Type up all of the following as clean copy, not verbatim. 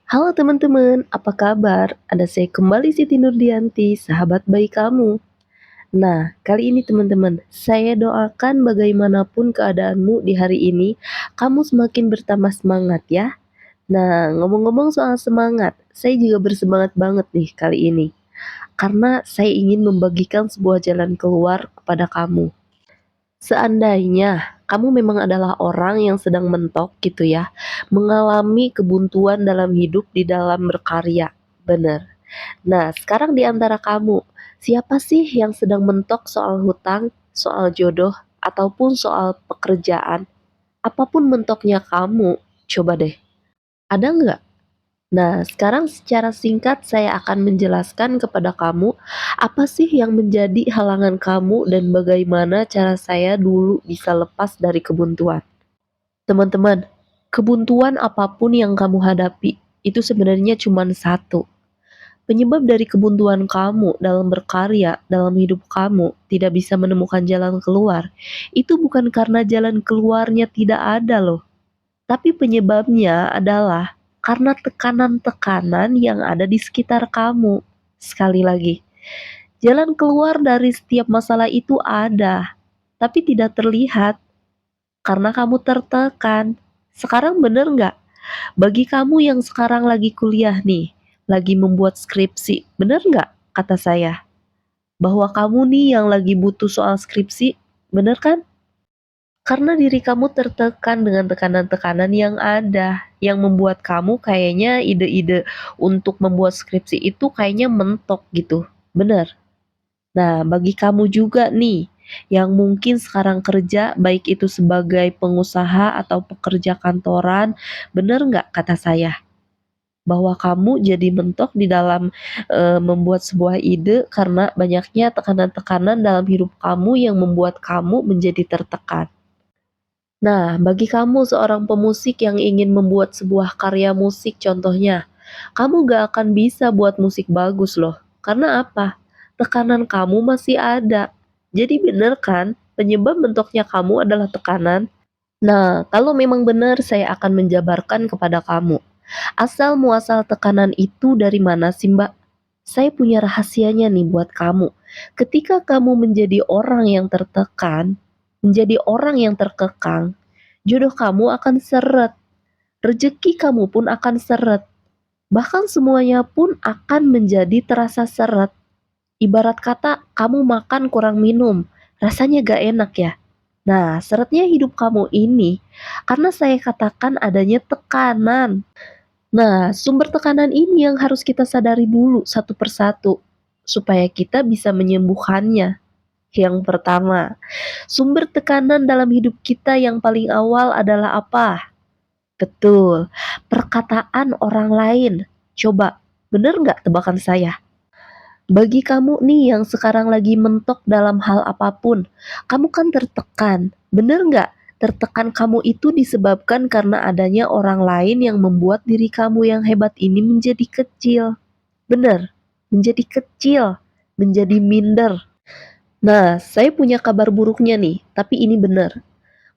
Halo teman-teman, apa kabar? Ada saya kembali Siti Nurdianti, sahabat baik kamu. Nah, kali ini teman-teman, saya doakan bagaimanapun keadaanmu di hari ini, kamu semakin bertambah semangat ya. Nah, ngomong-ngomong soal semangat, saya juga bersemangat banget nih kali ini. Karena saya ingin membagikan sebuah jalan keluar kepada kamu. Seandainya kamu memang adalah orang yang sedang mentok gitu ya, mengalami kebuntuan dalam hidup di dalam berkarya, bener. Nah, sekarang di antara kamu, siapa sih yang sedang mentok soal hutang, soal jodoh, ataupun soal pekerjaan? Apapun mentoknya kamu, coba deh, ada nggak? Nah, sekarang secara singkat saya akan menjelaskan kepada kamu apa sih yang menjadi halangan kamu dan bagaimana cara saya dulu bisa lepas dari kebuntuan. Teman-teman, kebuntuan apapun yang kamu hadapi itu sebenarnya cuma satu. Penyebab dari kebuntuan kamu dalam berkarya, dalam hidup kamu tidak bisa menemukan jalan keluar. Itu bukan karena jalan keluarnya tidak ada loh, tapi penyebabnya adalah karena tekanan-tekanan yang ada di sekitar kamu. Sekali lagi, jalan keluar dari setiap masalah itu ada, tapi tidak terlihat karena kamu tertekan. Sekarang bener nggak? Bagi kamu yang sekarang lagi kuliah nih, lagi membuat skripsi, bener nggak kata saya? Bahwa kamu nih yang lagi butuh soal skripsi, bener kan? Karena diri kamu tertekan dengan tekanan-tekanan yang ada, yang membuat kamu kayaknya ide-ide untuk membuat skripsi itu kayaknya mentok gitu, bener? Nah, bagi kamu juga nih, yang mungkin sekarang kerja, baik itu sebagai pengusaha atau pekerja kantoran, bener nggak kata saya? Bahwa kamu jadi mentok di dalam membuat sebuah ide karena banyaknya tekanan-tekanan dalam hidup kamu yang membuat kamu menjadi tertekan. Nah, bagi kamu seorang pemusik yang ingin membuat sebuah karya musik contohnya, kamu gak akan bisa buat musik bagus loh. Karena apa? Tekanan kamu masih ada. Jadi bener kan, penyebab mentoknya kamu adalah tekanan? Nah, kalau memang benar saya akan menjabarkan kepada kamu. Asal muasal tekanan itu dari mana sih Mbak? Saya punya rahasianya nih buat kamu. Ketika kamu menjadi orang yang tertekan, menjadi orang yang terkekang, jodoh kamu akan seret, rezeki kamu pun akan seret, bahkan semuanya pun akan menjadi terasa seret. Ibarat kata kamu makan kurang minum, rasanya gak enak ya. Nah, seretnya hidup kamu ini karena saya katakan adanya tekanan. Nah, sumber tekanan ini yang harus kita sadari dulu satu persatu supaya kita bisa menyembuhkannya. Yang pertama, sumber tekanan dalam hidup kita yang paling awal adalah apa? Betul, perkataan orang lain. Coba, bener nggak tebakan saya? Bagi kamu nih yang sekarang lagi mentok dalam hal apapun, kamu kan tertekan, bener nggak? Tertekan kamu itu disebabkan karena adanya orang lain yang membuat diri kamu yang hebat ini menjadi kecil. Bener, menjadi kecil, menjadi minder. Nah, saya punya kabar buruknya nih, tapi ini bener.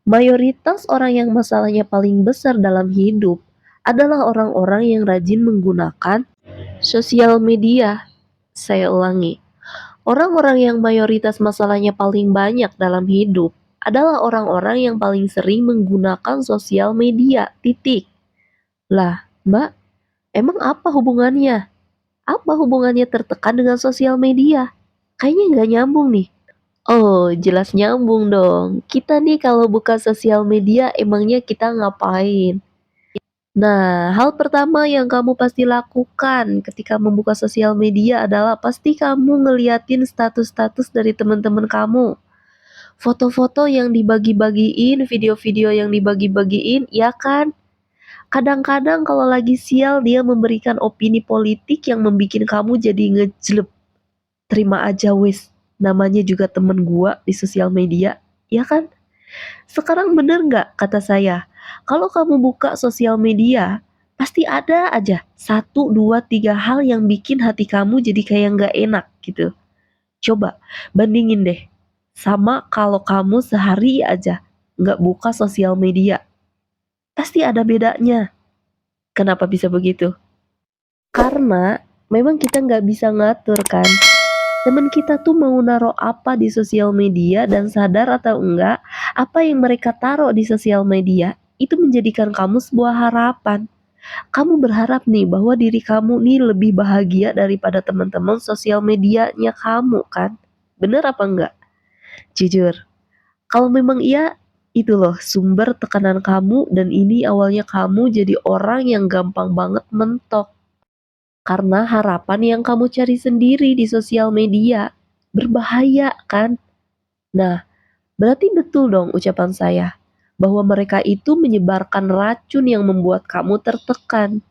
Mayoritas orang yang masalahnya paling besar dalam hidup adalah orang-orang yang rajin menggunakan sosial media. Saya ulangi, orang-orang yang mayoritas masalahnya paling banyak dalam hidup adalah orang-orang yang paling sering menggunakan sosial media. Titik. Lah, Mbak, emang apa hubungannya? Apa hubungannya tertekan dengan sosial media? Kayaknya nggak nyambung nih. Oh, jelas nyambung dong. Kita nih kalau buka sosial media emangnya kita ngapain? Nah, hal pertama yang kamu pasti lakukan ketika membuka sosial media adalah pasti kamu ngeliatin status-status dari teman-teman kamu. Foto-foto yang dibagi-bagiin, video-video yang dibagi-bagiin, ya kan? Kadang-kadang kalau lagi sial dia memberikan opini politik yang membuat kamu jadi ngejleb. Terima aja wis, namanya juga temen gua di sosial media, ya kan? Sekarang bener nggak kata saya, kalau kamu buka sosial media, pasti ada aja satu, dua, tiga hal yang bikin hati kamu jadi kayak nggak enak gitu. Coba bandingin deh, sama kalau kamu sehari aja nggak buka sosial media, pasti ada bedanya. Kenapa bisa begitu? Karena memang kita nggak bisa ngatur kan, temen kita tuh mau naruh apa di sosial media dan sadar atau enggak, apa yang mereka taruh di sosial media, itu menjadikan kamu sebuah harapan. Kamu berharap nih bahwa diri kamu nih lebih bahagia daripada teman-teman sosial medianya kamu kan? Bener apa enggak? Jujur, kalau memang iya, itu loh sumber tekanan kamu dan ini awalnya kamu jadi orang yang gampang banget mentok. Karena harapan yang kamu cari sendiri di sosial media, berbahaya kan? Nah, berarti betul dong ucapan saya, bahwa mereka itu menyebarkan racun yang membuat kamu tertekan.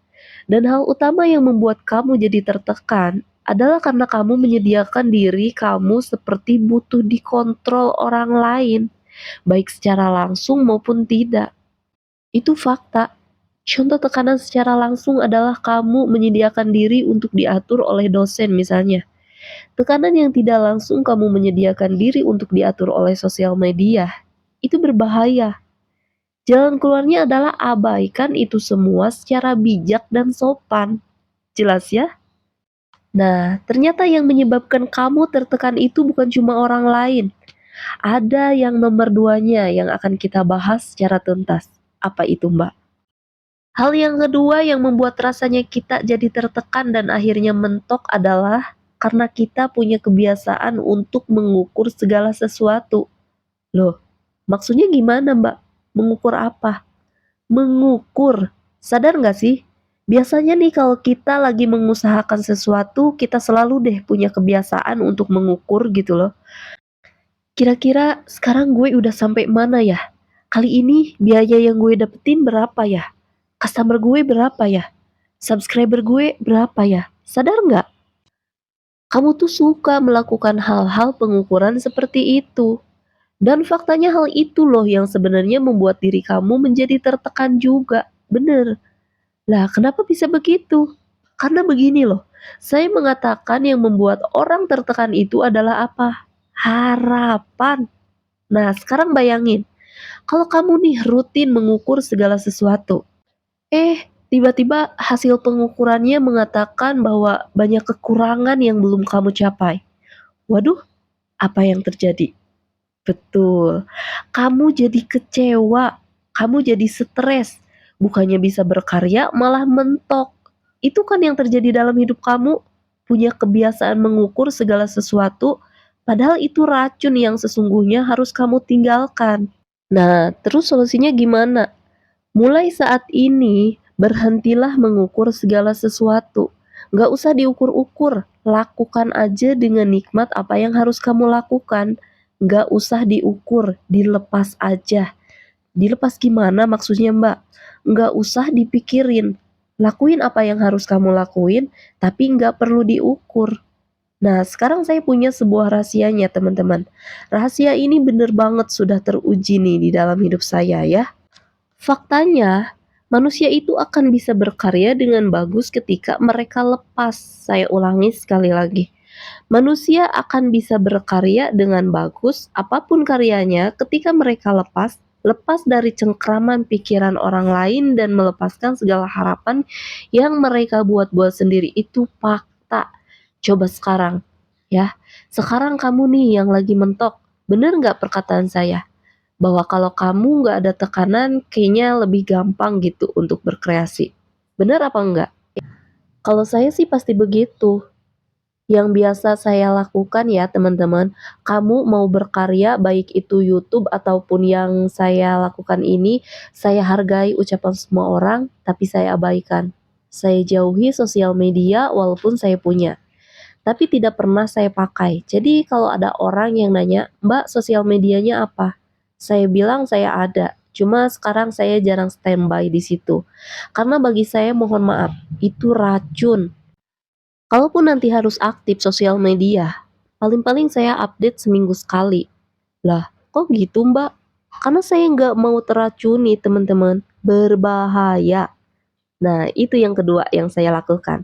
Dan hal utama yang membuat kamu jadi tertekan adalah karena kamu menyediakan diri kamu seperti butuh dikontrol orang lain, baik secara langsung maupun tidak. Itu fakta. Contoh tekanan secara langsung adalah kamu menyediakan diri untuk diatur oleh dosen misalnya. Tekanan yang tidak langsung kamu menyediakan diri untuk diatur oleh sosial media. Itu berbahaya. Jalan keluarnya adalah abaikan itu semua secara bijak dan sopan. Jelas ya? Nah, ternyata yang menyebabkan kamu tertekan itu bukan cuma orang lain. Ada yang nomor duanya yang akan kita bahas secara tuntas. Apa itu, Mbak? Hal yang kedua yang membuat rasanya kita jadi tertekan dan akhirnya mentok adalah karena kita punya kebiasaan untuk mengukur segala sesuatu. Loh, maksudnya gimana, Mbak? Mengukur apa? Mengukur. Sadar nggak sih? Biasanya nih kalau kita lagi mengusahakan sesuatu, kita selalu deh punya kebiasaan untuk mengukur gitu loh. Kira-kira sekarang gue udah sampai mana ya? Kali ini biaya yang gue dapetin berapa ya? Customer gue berapa ya? Subscriber gue berapa ya? Sadar nggak? Kamu tuh suka melakukan hal-hal pengukuran seperti itu. Dan faktanya hal itu loh yang sebenarnya membuat diri kamu menjadi tertekan juga. Bener. Lah, kenapa bisa begitu? Karena begini loh, saya mengatakan yang membuat orang tertekan itu adalah apa? Harapan. Nah, sekarang bayangin, kalau kamu nih rutin mengukur segala sesuatu, tiba-tiba hasil pengukurannya mengatakan bahwa banyak kekurangan yang belum kamu capai. Waduh, apa yang terjadi? Betul, kamu jadi kecewa, kamu jadi stres, bukannya bisa berkarya malah mentok. Itu kan yang terjadi dalam hidup kamu, punya kebiasaan mengukur segala sesuatu, padahal itu racun yang sesungguhnya harus kamu tinggalkan. Nah, terus solusinya gimana? Mulai saat ini, berhentilah mengukur segala sesuatu. Nggak usah diukur-ukur, lakukan aja dengan nikmat apa yang harus kamu lakukan. Nggak usah diukur, dilepas aja. Dilepas gimana maksudnya, Mbak? Nggak usah dipikirin. Lakuin apa yang harus kamu lakuin, tapi nggak perlu diukur. Nah, sekarang saya punya sebuah rahasianya, teman-teman. Rahasia ini bener banget sudah teruji nih di dalam hidup saya ya. Faktanya, manusia itu akan bisa berkarya dengan bagus ketika mereka lepas. Saya ulangi sekali lagi. Manusia akan bisa berkarya dengan bagus apapun karyanya ketika mereka lepas dari cengkraman pikiran orang lain dan melepaskan segala harapan yang mereka buat-buat sendiri. Itu fakta. Coba sekarang, ya. Sekarang kamu nih yang lagi mentok. Bener nggak perkataan saya? Bahwa kalau kamu nggak ada tekanan, kayaknya lebih gampang gitu untuk berkreasi. Bener apa enggak? Kalau saya sih pasti begitu. Yang biasa saya lakukan ya teman-teman, kamu mau berkarya baik itu YouTube ataupun yang saya lakukan ini, saya hargai ucapan semua orang, tapi saya abaikan. Saya jauhi sosial media walaupun saya punya, tapi tidak pernah saya pakai. Jadi kalau ada orang yang nanya, "Mbak, sosial medianya apa?" Saya bilang saya ada, cuma sekarang saya jarang standby di situ. Karena bagi saya mohon maaf, itu racun. Kalaupun nanti harus aktif sosial media, paling-paling saya update seminggu sekali. Lah, kok gitu Mbak? Karena saya nggak mau teracuni teman-teman, berbahaya. Nah, itu yang kedua yang saya lakukan.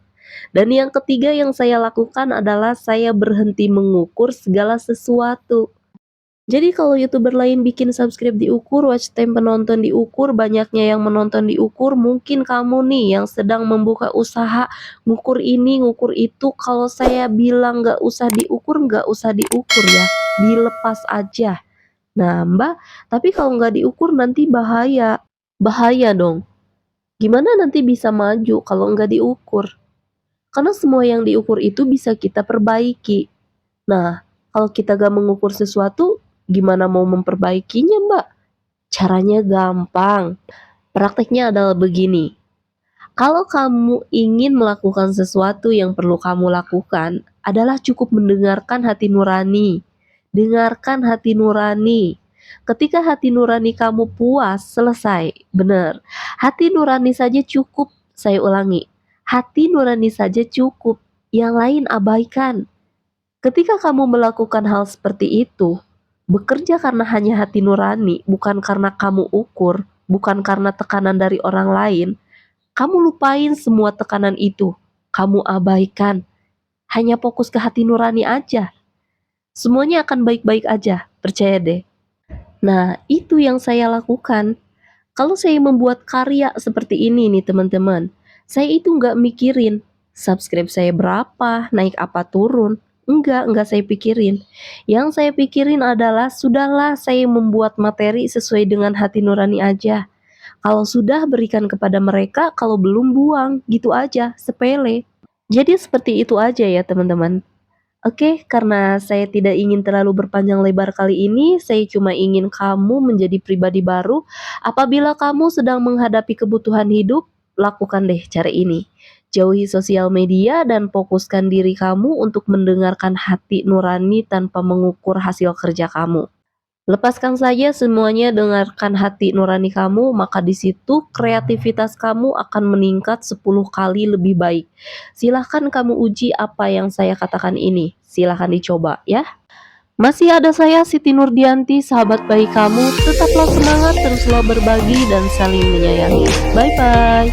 Dan yang ketiga yang saya lakukan adalah saya berhenti mengukur segala sesuatu. Jadi kalau YouTuber lain bikin subscribe diukur, watch time penonton diukur, banyaknya yang menonton diukur, mungkin kamu nih yang sedang membuka usaha ngukur ini, ngukur itu. Kalau saya bilang nggak usah diukur ya, dilepas aja. Nah Mbak, tapi kalau nggak diukur nanti bahaya. Bahaya dong. Gimana nanti bisa maju kalau nggak diukur? Karena semua yang diukur itu bisa kita perbaiki. Nah, kalau kita gak mengukur sesuatu, gimana mau memperbaikinya, Mbak? Caranya gampang. Prakteknya adalah begini. Kalau kamu ingin melakukan sesuatu yang perlu kamu lakukan, adalah cukup mendengarkan hati nurani. Dengarkan hati nurani. Ketika hati nurani kamu puas, selesai. Benar. Hati nurani saja cukup. Saya ulangi. Hati nurani saja cukup. Yang lain abaikan. Ketika kamu melakukan hal seperti itu, bekerja karena hanya hati nurani, bukan karena kamu ukur, bukan karena tekanan dari orang lain, kamu lupain semua tekanan itu. Kamu abaikan. Hanya fokus ke hati nurani aja. Semuanya akan baik-baik aja, percaya deh. Nah, itu yang saya lakukan. Kalau saya membuat karya seperti ini nih teman-teman, saya itu nggak mikirin subscribe saya berapa, naik apa turun. Enggak saya pikirin. Yang saya pikirin adalah sudahlah saya membuat materi sesuai dengan hati nurani aja. Kalau sudah berikan kepada mereka, kalau belum buang, gitu aja, sepele. Jadi seperti itu aja ya teman-teman. Oke, karena saya tidak ingin terlalu berpanjang lebar kali ini, saya cuma ingin kamu menjadi pribadi baru. Apabila kamu sedang menghadapi kebutuhan hidup, lakukan deh cara ini. Jauhi sosial media dan fokuskan diri kamu untuk mendengarkan hati nurani tanpa mengukur hasil kerja kamu. Lepaskan saja semuanya, dengarkan hati nurani kamu, maka di situ kreativitas kamu akan meningkat 10 kali lebih baik. Silahkan kamu uji apa yang saya katakan ini. Silahkan dicoba ya. Masih ada saya Siti Nurdianti, sahabat baik kamu. Tetaplah semangat, teruslah berbagi dan saling menyayangi. Bye bye.